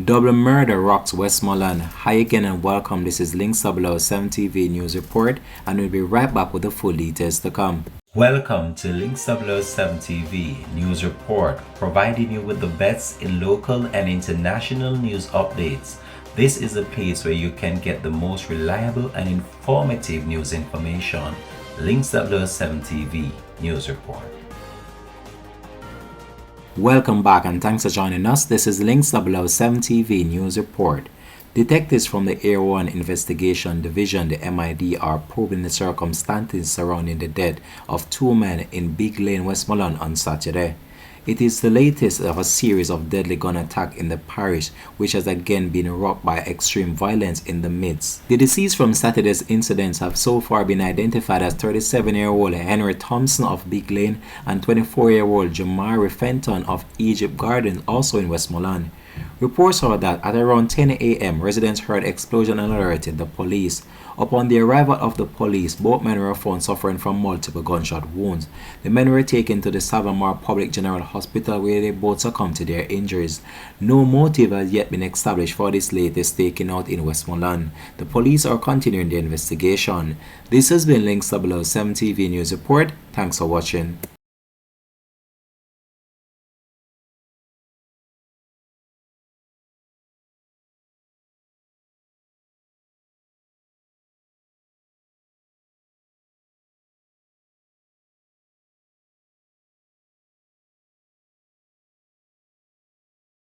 Double murder rocks Westmoreland. Hi again and welcome. This is Links 007 TV News Report, and we'll be right back with the full details to come. Welcome to Links 007 TV News Report, providing you with the best in local and international news updates. This is a place where you can get the most reliable and informative news information. Links 007 TV News Report. Welcome back and thanks for joining us. This is Links 007 TV News Report. Detectives from the Area 1 Investigation Division, the MID, are probing the circumstances surrounding the death of two men in Big Lane, Westmoreland on Saturday. It is the latest of a series of deadly gun attacks in the parish, which has again been rocked by extreme violence in the midst. The deceased from Saturday's incidents have so far been identified as 37-year-old Henry Thompson of Big Lane and 24-year-old Jamari Fenton of Egypt Gardens, also in Westmoreland. Reports are that at around 10 a.m., residents heard explosion and alerted the police. Upon the arrival of the police, both men were found suffering from multiple gunshot wounds. The men were taken to the Savamar Public General Hospital, where they both succumbed to their injuries. No motive has yet been established for this latest taking out in Westmoreland. The police are continuing the investigation. This has been Links 007 TV News Report. Thanks for watching.